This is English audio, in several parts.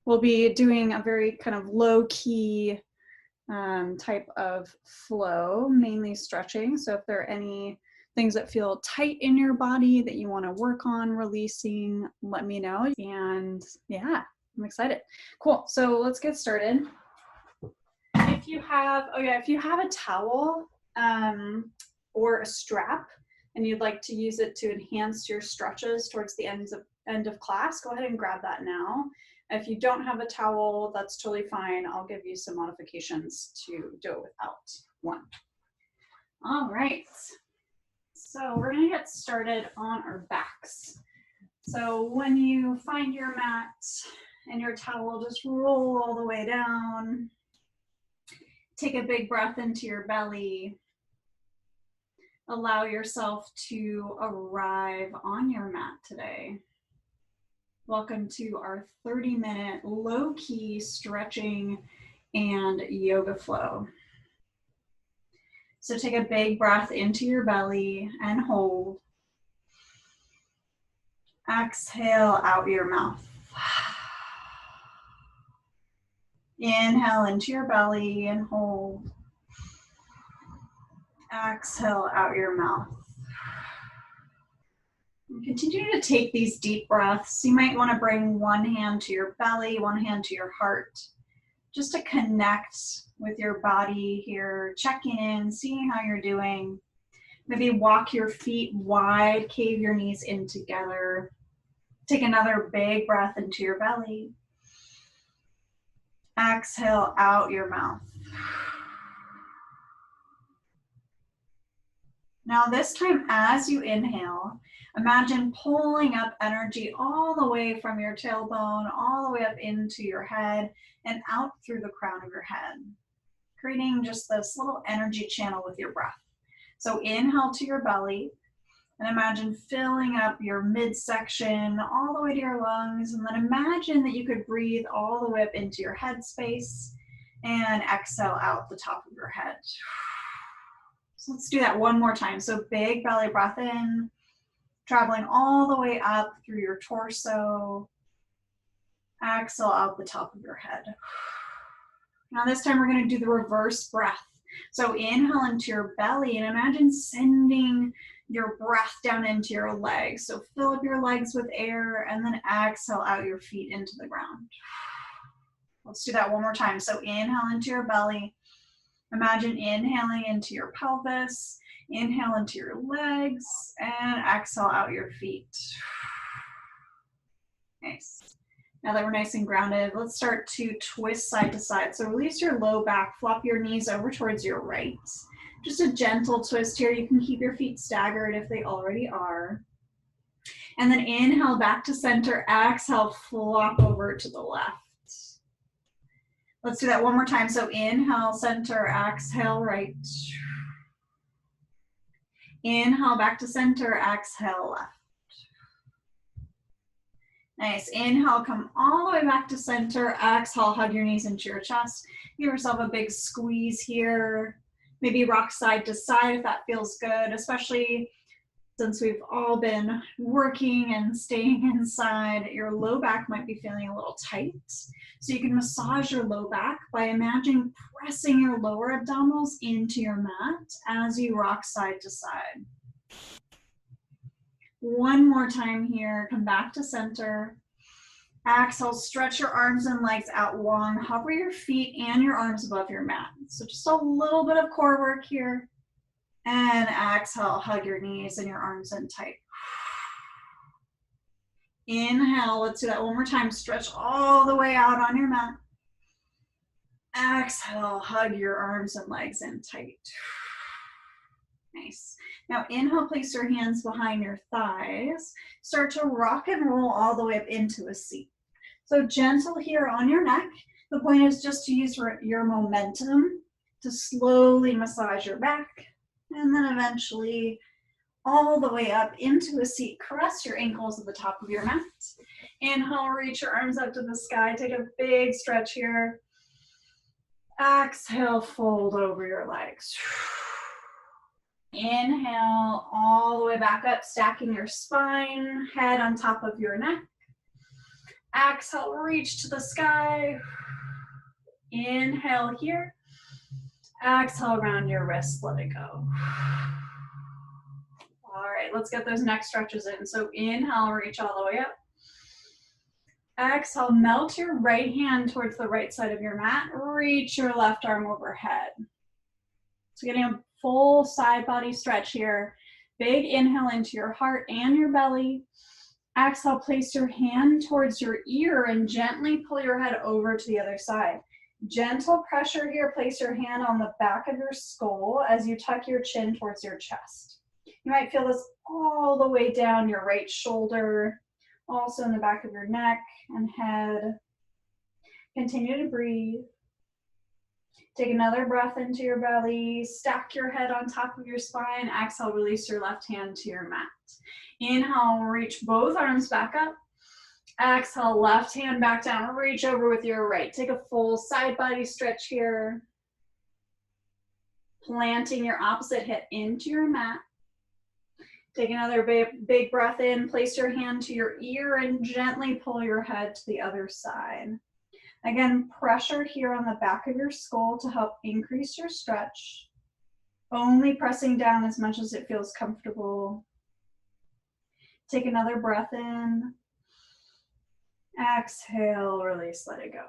We'll be doing a very kind of low-key type of flow, mainly stretching. So if there are any things that feel tight in your body that you want to work on releasing, let me know. And yeah, I'm excited. Cool. So let's get started. If you have, if you have a towel or a strap and you'd like to use it to enhance your stretches towards the end of class, go ahead and grab that now. If you don't have a towel, that's totally fine. I'll give you some modifications to do it without one. All right. So we're going to get started on our backs. So when you find your mat and your towel, just roll all the way down. Take a big breath into your belly. Allow yourself to arrive on your mat today. Welcome to our 30-minute low-key stretching and yoga flow. So take a big breath into your belly and hold. Exhale out your mouth. Inhale into your belly and hold. Exhale out your mouth. And continue to take these deep breaths. You might want to bring one hand to your belly, one hand to your heart, just to connect with your body here, checking in, seeing how you're doing. Maybe walk your feet wide, cave your knees in together. Take another big breath into your belly. Exhale out your mouth. Now this time, as you inhale, imagine pulling up energy all the way from your tailbone, all the way up into your head and out through the crown of your head, creating just this little energy channel with your breath. So inhale to your belly and imagine filling up your midsection all the way to your lungs, and then imagine that you could breathe all the way up into your head space and exhale out the top of your head. So let's do that one more time. So big belly breath in, traveling all the way up through your torso. Exhale out the top of your head. Now this time we're going to do the reverse breath. So inhale into your belly and imagine sending your breath down into your legs. So fill up your legs with air and then exhale out your feet into the ground. Let's do that one more time. So inhale into your belly. Imagine inhaling into your pelvis, inhale into your legs, and exhale out your feet. Nice. Now that we're nice and grounded, let's start to twist side to side. So release your low back, flop your knees over towards your right. Just a gentle twist here. You can keep your feet staggered if they already are. And then inhale back to center, exhale, flop over to the left. Let's do that one more time. So inhale, center, exhale, right. Inhale, back to center, exhale, left. Nice. Inhale, come all the way back to center. Exhale, hug your knees into your chest. Give yourself a big squeeze here. Maybe rock side to side if that feels good, especially since we've all been working and staying inside. Your low back might be feeling a little tight. So you can massage your low back by imagining pressing your lower abdominals into your mat as you rock side to side. One more time here, come back to center. Exhale, stretch your arms and legs out long. Hover your feet and your arms above your mat. So just a little bit of core work here. And exhale, hug your knees and your arms in tight. Inhale, let's do that one more time. Stretch all the way out on your mat. Exhale, hug your arms and legs in tight. Nice. Now inhale, place your hands behind your thighs. Start to rock and roll all the way up into a seat. So gentle here on your neck. The point is just to use your momentum to slowly massage your back. And then eventually all the way up into a seat. Caress your ankles at the top of your mat. Inhale, reach your arms up to the sky. Take a big stretch here. Exhale, fold over your legs. Inhale, all the way back up, stacking your spine, head on top of your neck. Exhale, reach to the sky. Inhale here. Exhale, round your wrist, let it go. All right, let's get those neck stretches in. So inhale, reach all the way up. Exhale, melt your right hand towards the right side of your mat. Reach your left arm overhead. So getting a full side body stretch here. Big inhale into your heart and your belly. Exhale, place your hand towards your ear and gently pull your head over to the other side. Gentle pressure here. Place your hand on the back of your skull as you tuck your chin towards your chest. You might feel this all the way down your right shoulder, also in the back of your neck and head. Continue to breathe. Take another breath into your belly. Stack your head on top of your spine. Exhale, release your left hand to your mat. Inhale, reach both arms back up. Exhale, left hand back down. Reach over with your right. Take a full side body stretch here. Planting your opposite hip into your mat. Take another big breath in. Place your hand to your ear and gently pull your head to the other side. Again, pressure here on the back of your skull to help increase your stretch. Only pressing down as much as it feels comfortable. Take another breath in. Exhale, release, let it go.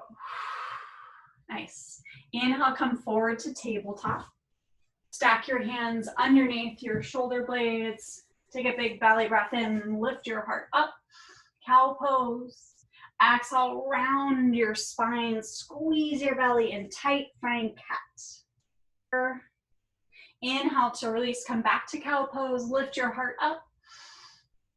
Nice. Inhale, come forward to tabletop. Stack your hands underneath your shoulder blades. Take a big belly breath in, lift your heart up. Cow pose. Exhale, round your spine, squeeze your belly in tight, find cat. Inhale to release, come back to cow pose, lift your heart up.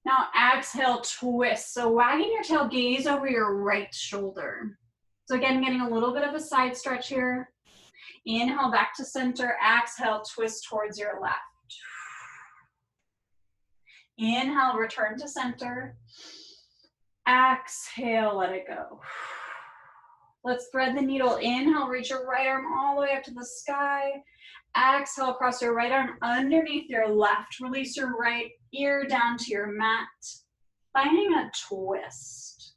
Now exhale, twist. So wagging your tail, gaze over your right shoulder. So again, getting a little bit of a side stretch here. Inhale back to center, exhale, twist towards your left. Inhale, return to center. Exhale, let it go. Let's thread the needle. Inhale, reach your right arm all the way up to the sky. Exhale, cross your right arm underneath your left. Release your right ear down to your mat. Finding a twist.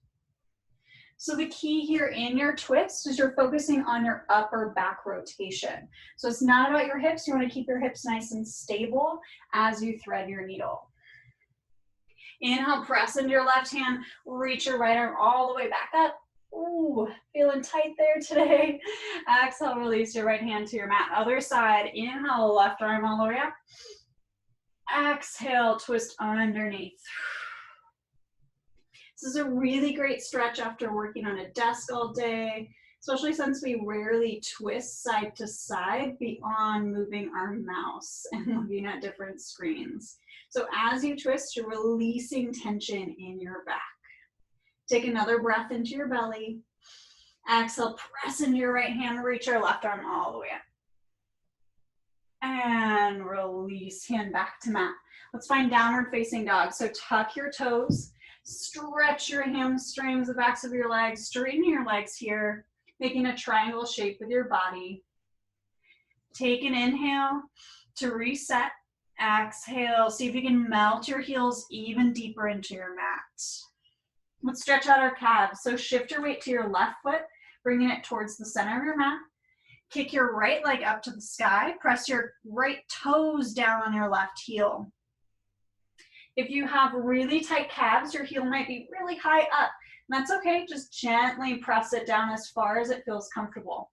So the key here in your twist is you're focusing on your upper back rotation. So it's not about your hips. You want to keep your hips nice and stable as you thread your needle. Inhale, press into your left hand, reach your right arm all the way back up. Ooh, feeling tight there today. Exhale, release your right hand to your mat. Other side, inhale, left arm all the way up. Exhale, twist underneath. This is a really great stretch after working on a desk all day, especially since we rarely twist side to side beyond moving our mouse and looking at different screens. So as you twist, you're releasing tension in your back. Take another breath into your belly. Exhale, press into your right hand, reach your left arm all the way up. And release, hand back to mat. Let's find downward facing dog. So tuck your toes, stretch your hamstrings, the backs of your legs, straighten your legs here, making a triangle shape with your body. Take an inhale to reset. Exhale, see if you can melt your heels even deeper into your mat. Let's stretch out our calves. So shift your weight to your left foot, bringing it towards the center of your mat. Kick your right leg up to the sky. Press your right toes down on your left heel. If you have really tight calves, your heel might be really high up. That's okay, just gently press it down as far as it feels comfortable.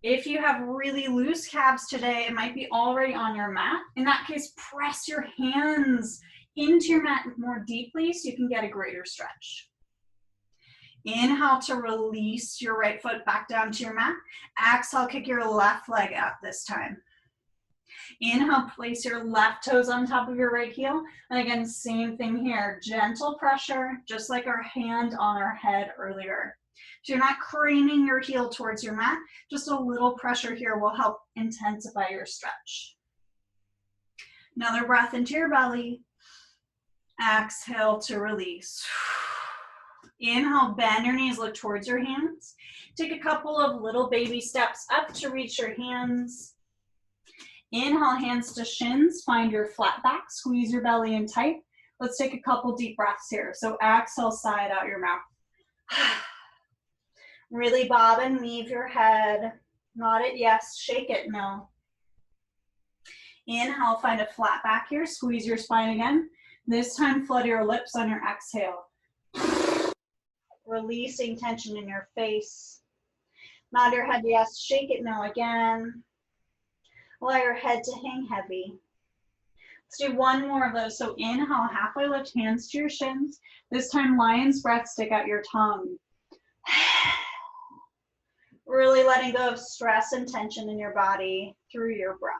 If you have really loose calves today, it might be already on your mat. In that case, press your hands into your mat more deeply so you can get a greater stretch. Inhale to release your right foot back down to your mat. Exhale, kick your left leg up this time. Inhale, place your left toes on top of your right heel. And again, same thing here. Gentle pressure, just like our hand on our head earlier. So you're not craning your heel towards your mat. Just a little pressure here will help intensify your stretch. Another breath into your belly. Exhale to release. Inhale, bend your knees, look towards your hands. Take a couple of little baby steps up to reach your hands. Inhale, hands to shins, find your flat back, squeeze your belly in tight. Let's take a couple deep breaths here. So exhale, side out your mouth. Really bob and weave your head. Nod it yes, shake it no. Inhale, find a flat back here. Squeeze your spine again. This time, flutter your lips on your exhale. Releasing tension in your face. Nod your head yes, shake it no again. Allow your head to hang heavy. Let's do one more of those. So inhale, halfway lift, hands to your shins. This time, lion's breath, stick out your tongue. Really letting go of stress and tension in your body through your breath.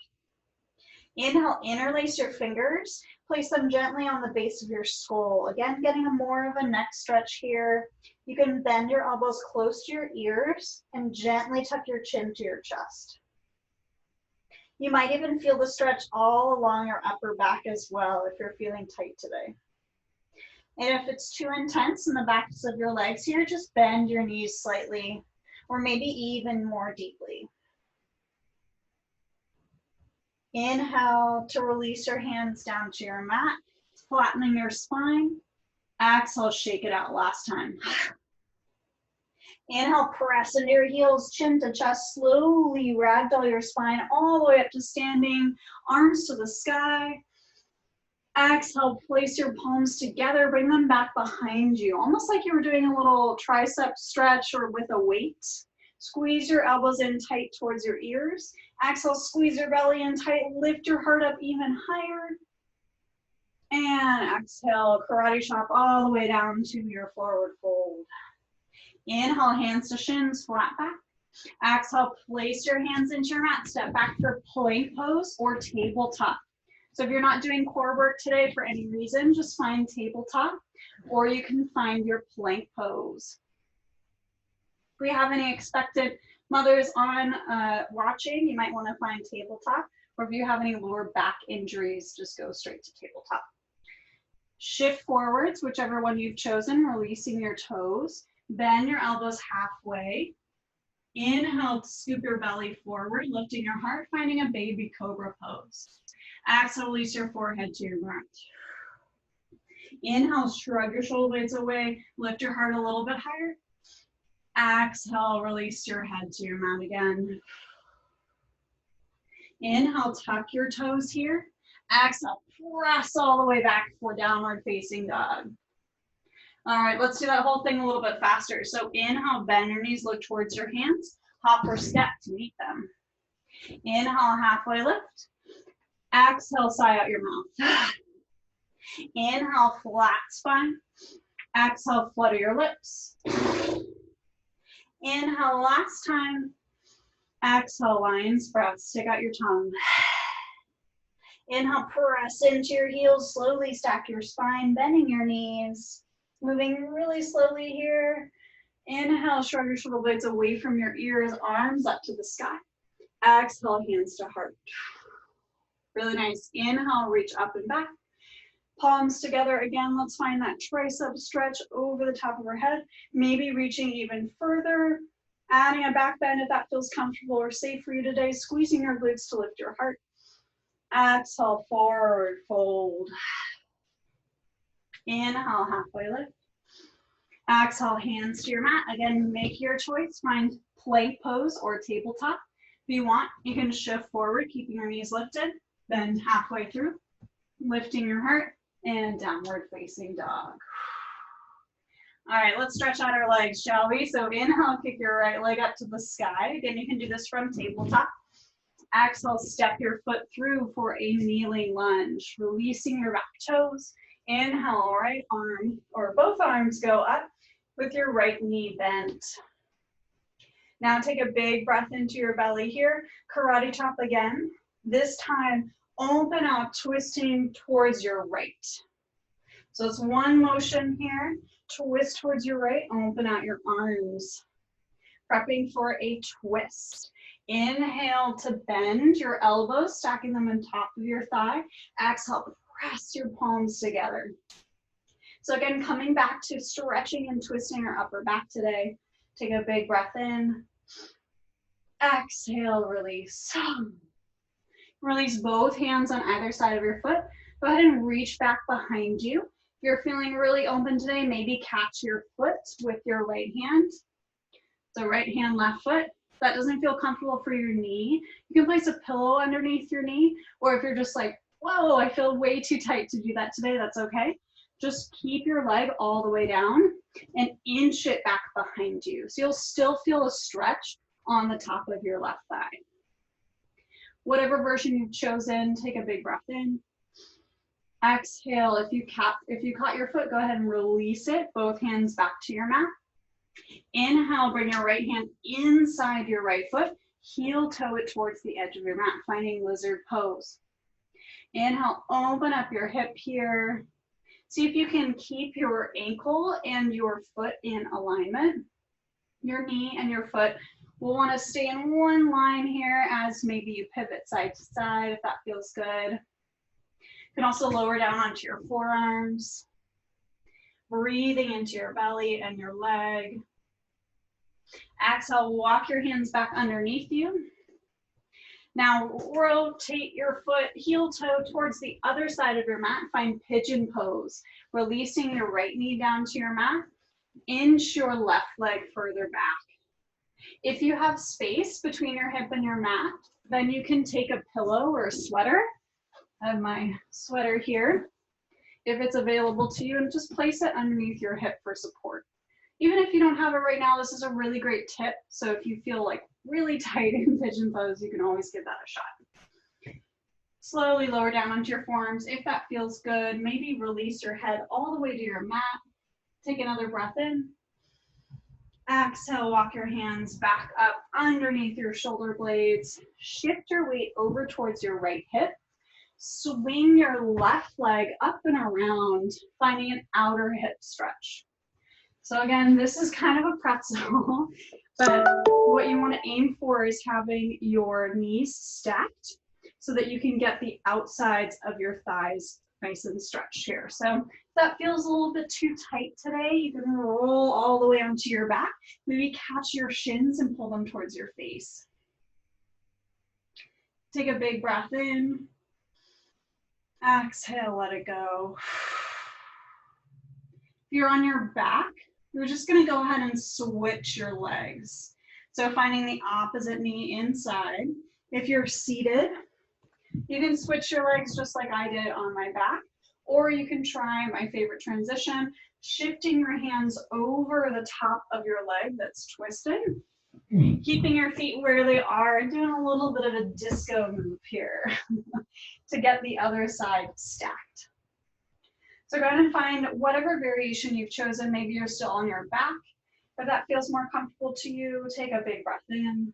Inhale, interlace your fingers. Place them gently on the base of your skull. Again, getting more of a neck stretch here. You can bend your elbows close to your ears and gently tuck your chin to your chest. You might even feel the stretch all along your upper back as well if you're feeling tight today. And if it's too intense in the backs of your legs here, just bend your knees slightly or maybe even more deeply. Inhale to release your hands down to your mat, flattening your spine. Exhale, shake it out last time. Inhale, press into your heels, chin to chest, slowly ragdoll your spine all the way up to standing, arms to the sky. Exhale, place your palms together, bring them back behind you, almost like you were doing a little tricep stretch or with a weight. Squeeze your elbows in tight towards your ears. Exhale, squeeze your belly in tight, lift your heart up even higher. And exhale, karate chop all the way down to your forward fold. Inhale, hands to shins, flat back. Exhale, place your hands into your mat, step back for plank pose or tabletop. So if you're not doing core work today for any reason, just find tabletop, or you can find your plank pose. If we have any expected mothers on watching, you might want to find tabletop, or if you have any lower back injuries, just go straight to tabletop. Shift forwards, whichever one you've chosen, releasing your toes. Bend your elbows halfway. Inhale to scoop your belly forward, lifting your heart, finding a baby cobra pose. Exhale, release your forehead to your ground. Inhale, shrug your shoulder blades away, lift your heart a little bit higher. Exhale, release your head to your mat again. Inhale, tuck your toes here. Exhale, press all the way back for downward facing dog. All right, let's do that whole thing a little bit faster. So inhale, bend your knees, look towards your hands. Hop or step to meet them. Inhale, halfway lift. Exhale, sigh out your mouth. Inhale, flat spine. Exhale, flutter your lips. Inhale, last time. Exhale, lion's breath, stick out your tongue. Inhale, press into your heels, slowly stack your spine, bending your knees. Moving really slowly here. Inhale, shrug your shoulder blades away from your ears, arms up to the sky. Exhale, hands to heart. Really nice. Inhale, reach up and back. Palms together again. Let's find that tricep stretch over the top of our head. Maybe reaching even further. Adding a back bend if that feels comfortable or safe for you today. Squeezing your glutes to lift your heart. Exhale, forward fold. Inhale, halfway lift. Exhale, hands to your mat. Again, make your choice. Find plank pose or tabletop. If you want, you can shift forward, keeping your knees lifted. Bend halfway through, lifting your heart, and downward facing dog. All right, let's stretch out our legs, shall we? So inhale, kick your right leg up to the sky. Again, you can do this from tabletop. Exhale, step your foot through for a kneeling lunge, releasing your back toes. Inhale, right arm or both arms go up with your right knee bent. Now take a big breath into your belly here. Karate chop again. This time, open out, twisting towards your right. So it's one motion here. Twist towards your right, open out your arms. Prepping for a twist. Inhale to bend your elbows, stacking them on top of your thigh. Exhale, press your palms together. So again, coming back to stretching and twisting our upper back today. Take a big breath in. Exhale, release. Release both hands on either side of your foot. Go ahead and reach back behind you. you're feeling really open today, maybe catch your foot with your right hand. So right hand, left foot. If that doesn't feel comfortable for your knee, you can place a pillow underneath your knee, or if you're just like, whoa, I feel way too tight to do that today, that's okay. Just keep your leg all the way down and inch it back behind you. So you'll still feel a stretch on the top of your left thigh. Whatever version you've chosen, take a big breath in. Exhale. If you caught your foot, go ahead and release it. Both hands back to your mat. Inhale, bring your right hand inside your right foot. Heel toe it towards the edge of your mat, finding lizard pose. Inhale, open up your hip here. See if you can keep your ankle and your foot in alignment. Your knee and your foot will want to stay in one line here as maybe you pivot side to side if that feels good. You can also lower down onto your forearms. Breathing into your belly and your leg. Exhale, walk your hands back underneath you. Now rotate your foot heel toe towards the other side of your mat. Find pigeon pose. Releasing your right knee down to your mat. Inch your left leg further back. If you have space between your hip and your mat, then you can take a pillow or a sweater. I have my sweater here. If it's available to you, and just place it underneath your hip for support. Even if you don't have it right now, this is a really great tip. So if you feel like really tight in pigeon pose, you can always give that a shot. Slowly lower down onto your forearms. If that feels good, maybe release your head all the way to your mat. Take another breath in. Exhale, walk your hands back up underneath your shoulder blades. Shift your weight over towards your right hip. Swing your left leg up and around, finding an outer hip stretch. So again, this is kind of a pretzel, but what you want to aim for is having your knees stacked so that you can get the outsides of your thighs nice and stretched here. So if that feels a little bit too tight today, you can roll all the way onto your back. Maybe catch your shins and pull them towards your face. Take a big breath in. Exhale, let it go. If you're on your back, you're just going to go ahead and switch your legs. So finding the opposite knee inside. If you're seated, you can switch your legs just like I did on my back, or you can try my favorite transition, shifting your hands over the top of your leg that's twisted, keeping your feet where they are, and doing a little bit of a disco move here to get the other side stacked. So go ahead and find whatever variation you've chosen. Maybe you're still on your back. If that feels more comfortable to you, take a big breath in.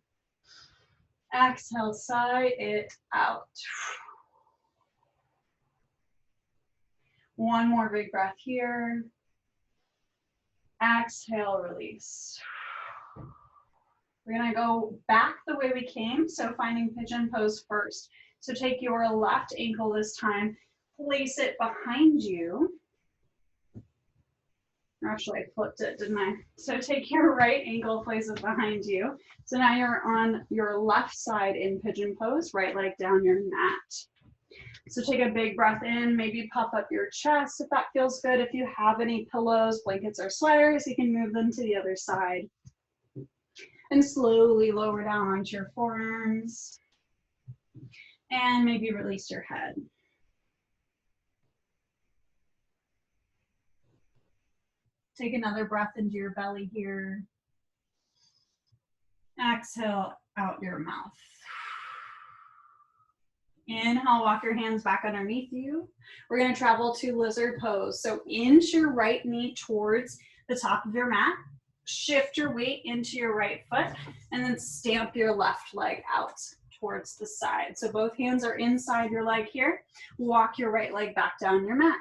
Exhale, sigh it out. One more big breath here. Exhale, release. We're gonna go back the way we came, so finding pigeon pose first. So take your left ankle this time, place it behind you. Actually, I flipped it, didn't I? So take your right ankle, place it behind you. So now you're on your left side in pigeon pose, right leg down your mat. So take a big breath in, maybe puff up your chest if that feels good. If you have any pillows, blankets, or sweaters, you can move them to the other side. And slowly lower down onto your forearms. And maybe release your head. Take another breath into your belly here. Exhale out your mouth. Inhale, walk your hands back underneath you. We're going to travel to lizard pose. So inch your right knee towards the top of your mat. Shift your weight into your right foot and then stamp your left leg out towards the side. So both hands are inside your leg here. Walk your right leg back down your mat.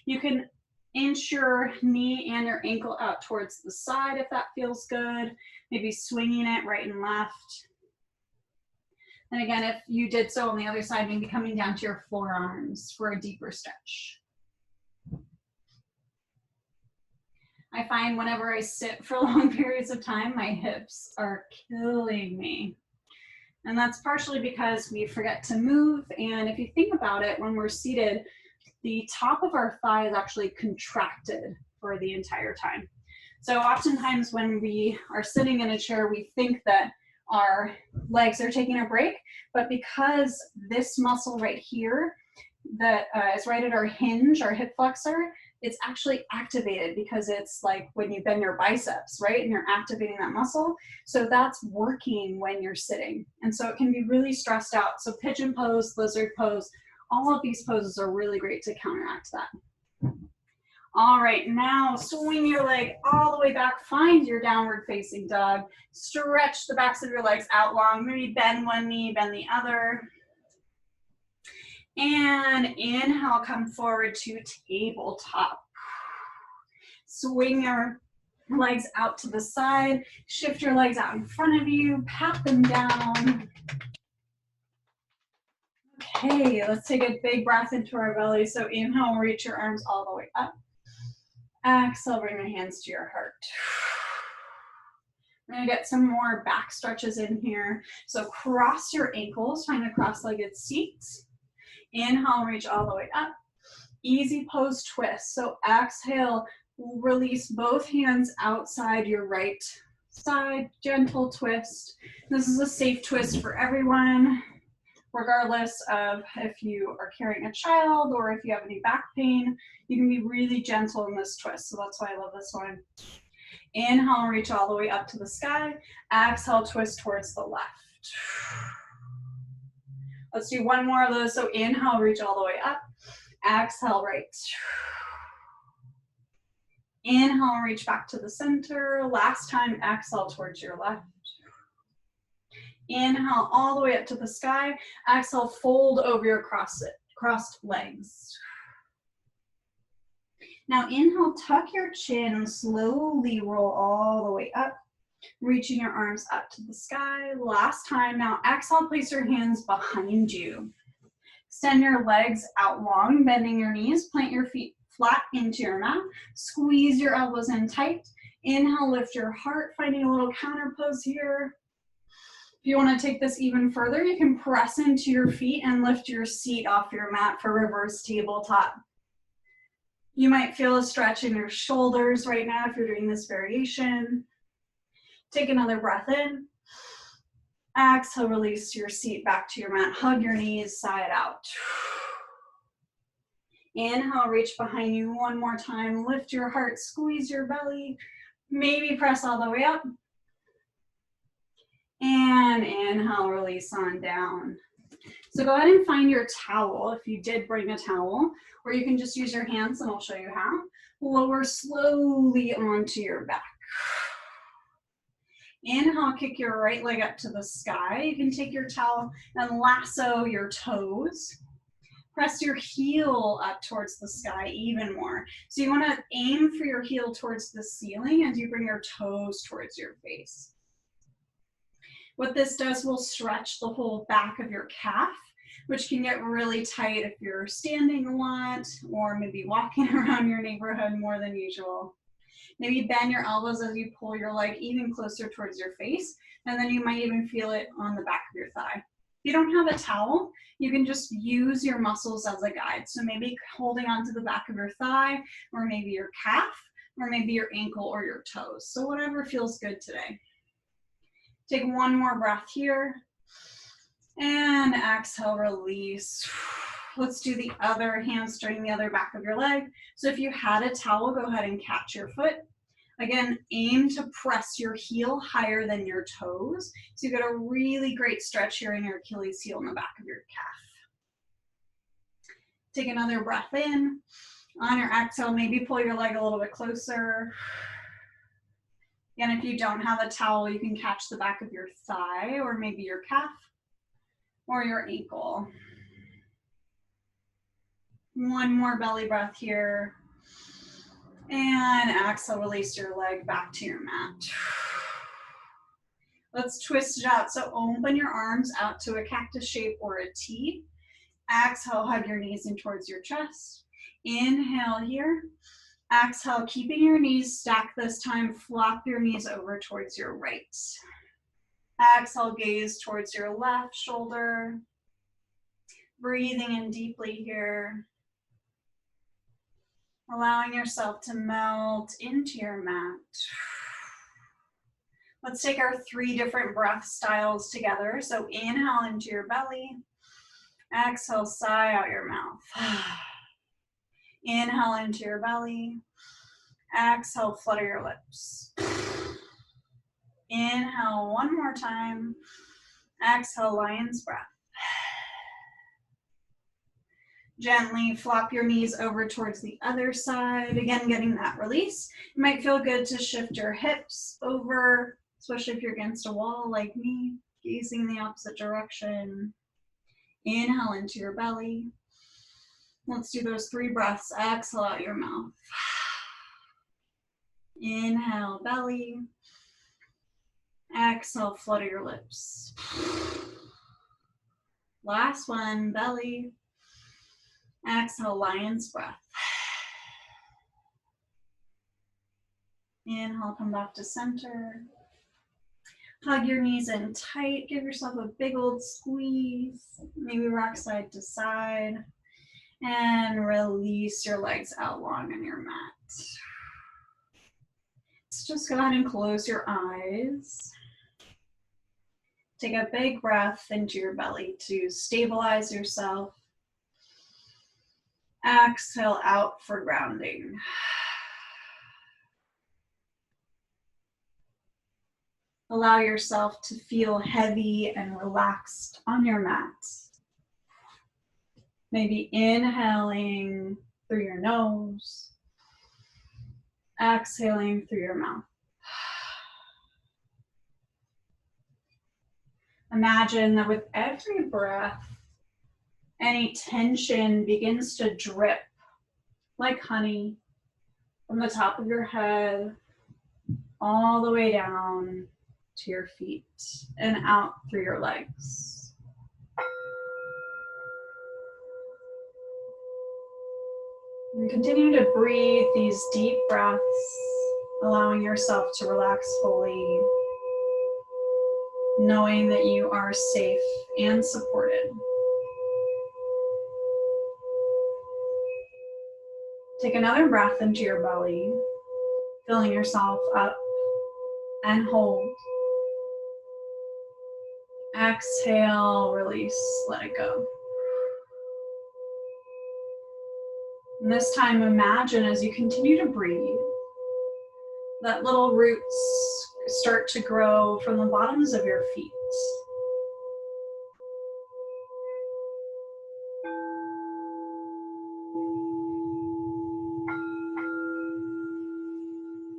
You can inch your knee and your ankle out towards the side if that feels good. Maybe swinging it right and left. And again, if you did so on the other side, maybe coming down to your forearms for a deeper stretch. I find whenever I sit for long periods of time, my hips are killing me. And that's partially because we forget to move. And if you think about it, when we're seated, the top of our thigh is actually contracted for the entire time. So oftentimes when we are sitting in a chair, we think that our legs are taking a break, but because this muscle right here that is right at our hinge, our hip flexor, it's actually activated because it's like when you bend your biceps, right? And you're activating that muscle. So that's working when you're sitting. And so it can be really stressed out. So pigeon pose, lizard pose, all of these poses are really great to counteract that. All right, now swing your leg all the way back. Find your downward facing dog. Stretch the backs of your legs out long. Maybe bend one knee, bend the other. And inhale, come forward to tabletop. Swing your legs out to the side. Shift your legs out in front of you. Pat them down. Okay, let's take a big breath into our belly. So inhale, reach your arms all the way up. Exhale, bring your hands to your heart. We're gonna get some more back stretches in here. So cross your ankles, find a cross-legged seat. Inhale, reach all the way up. Easy pose twist. So exhale, release both hands outside your right side, gentle twist. This is a safe twist for everyone, regardless of if you are carrying a child or if you have any back pain. You can be really gentle in this twist, so that's why I love this one. Inhale, reach all the way up to the sky. Exhale, twist towards the left. Let's do one more of those. So inhale, reach all the way up. Exhale, right. Inhale, reach back to the center. Last time, exhale towards your left. Inhale all the way up to the sky. Exhale, fold over your crossed legs. Now inhale, tuck your chin, slowly roll all the way up, reaching your arms up to the sky. Last time. Now exhale, place your hands behind you. Extend your legs out long, bending your knees. Plant your feet flat into your mat. Squeeze your elbows in tight. Inhale, lift your heart, finding a little counter pose here. If you want to take this even further, you can press into your feet and lift your seat off your mat for reverse tabletop. You might feel a stretch in your shoulders right now if you're doing this variation. Take another breath in. Exhale, release your seat back to your mat. Hug your knees, side out. Inhale, reach behind you one more time. Lift your heart, squeeze your belly. Maybe press all the way up. And inhale, release on down. So go ahead and find your towel, if you did bring a towel, or you can just use your hands and I'll show you how. Lower slowly onto your back. Inhale, kick your right leg up to the sky. You can take your towel and lasso your toes. Press your heel up towards the sky even more. So you want to aim for your heel towards the ceiling as you bring your toes towards your face. What this does will stretch the whole back of your calf, which can get really tight if you're standing a lot or maybe walking around your neighborhood more than usual. Maybe bend your elbows as you pull your leg even closer towards your face, and then you might even feel it on the back of your thigh. If you don't have a towel, you can just use your muscles as a guide. So maybe holding onto the back of your thigh, or maybe your calf, or maybe your ankle or your toes. So whatever feels good today. Take one more breath here. And exhale, release. Let's do the other hamstring, the other back of your leg. So if you had a towel, go ahead and catch your foot. Again, aim to press your heel higher than your toes. So you get a really great stretch here in your Achilles heel in the back of your calf. Take another breath in. On your exhale, maybe pull your leg a little bit closer. Again, if you don't have a towel, you can catch the back of your thigh or maybe your calf or your ankle. One more belly breath here. And exhale, release your leg back to your mat. Let's twist it out. So open your arms out to a cactus shape or a T. Exhale, hug your knees in towards your chest. Inhale here. Exhale, keeping your knees stacked this time, flop your knees over towards your right. Exhale, gaze towards your left shoulder. Breathing in deeply here. allowing yourself to melt into your mat. Let's take our 3 different breath styles together. So inhale into your belly, exhale, sigh out your mouth. Inhale into your belly, exhale, flutter your lips. Inhale one more time, exhale, lion's breath. Gently flop your knees over towards the other side. Again, getting that release. It might feel good to shift your hips over, especially if you're against a wall like me, gazing the opposite direction. Inhale into your belly. Let's do those 3 breaths. Exhale out your mouth. Inhale, belly. Exhale, flutter your lips. Last one, belly. Exhale, lion's breath. Inhale, come back to center. Hug your knees in tight. Give yourself a big old squeeze. Maybe rock side to side. And release your legs out long on your mat. Let's just go ahead and close your eyes. Take a big breath into your belly to stabilize yourself. Exhale out for grounding. Allow yourself to feel heavy and relaxed on your mat. Maybe inhaling through your nose, exhaling through your mouth. Imagine that with every breath, any tension begins to drip like honey from the top of your head all the way down to your feet and out through your legs. And continue to breathe these deep breaths, allowing yourself to relax fully, knowing that you are safe and supported. Take another breath into your belly, filling yourself up, and hold. Exhale, release, let it go. And this time, imagine as you continue to breathe, that little roots start to grow from the bottoms of your feet.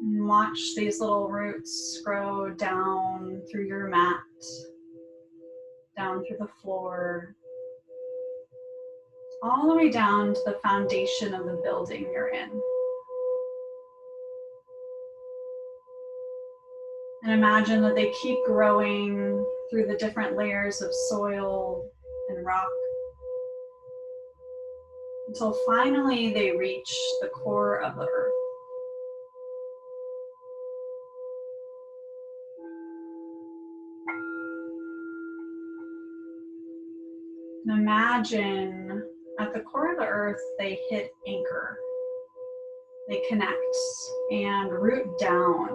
And watch these little roots grow down through your mat, down through the floor, all the way down to the foundation of the building you're in. And imagine that they keep growing through the different layers of soil and rock until finally they reach the core of the earth. And imagine at the core of the earth, they hit anchor. They connect and root down,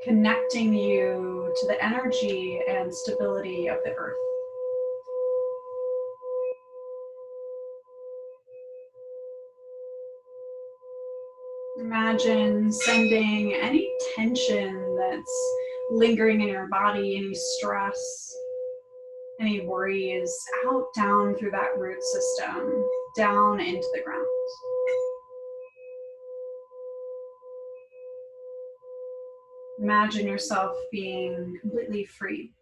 connecting you to the energy and stability of the earth. Imagine sending any tension that's lingering in your body, any stress, any worries, out down through that root system, down into the ground. Imagine yourself being completely free.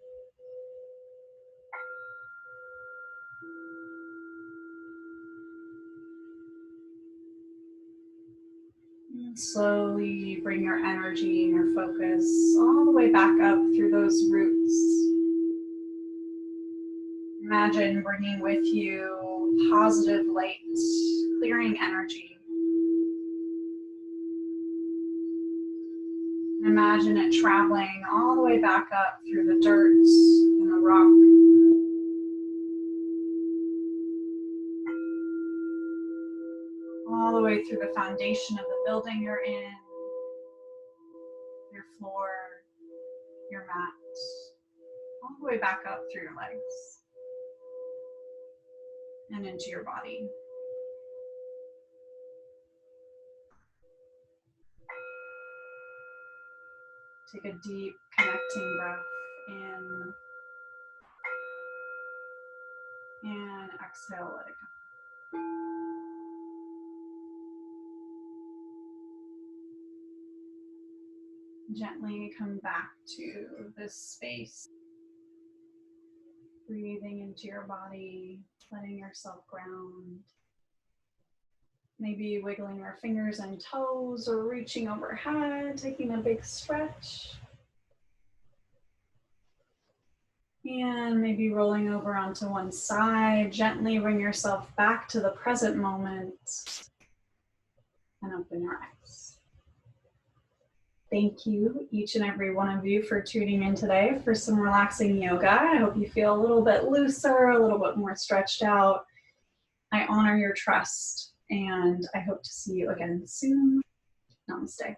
And slowly bring your energy and your focus all the way back up through those roots. Imagine bringing with you positive light, clearing energy. Imagine it traveling all the way back up through the dirt and the rock. All the way way through the foundation of the building you're in, your floor, your mat, all the way back up through your legs and into your body. Take a deep connecting breath in and exhale, let it go. Gently come back to this space, breathing into your body, letting yourself ground. Maybe wiggling your fingers and toes or reaching overhead, taking a big stretch. And maybe rolling over onto one side, gently bring yourself back to the present moment and open your eyes. Thank you, each and every one of you, for tuning in today for some relaxing yoga. I hope you feel a little bit looser, a little bit more stretched out. I honor your trust, and I hope to see you again soon. Namaste.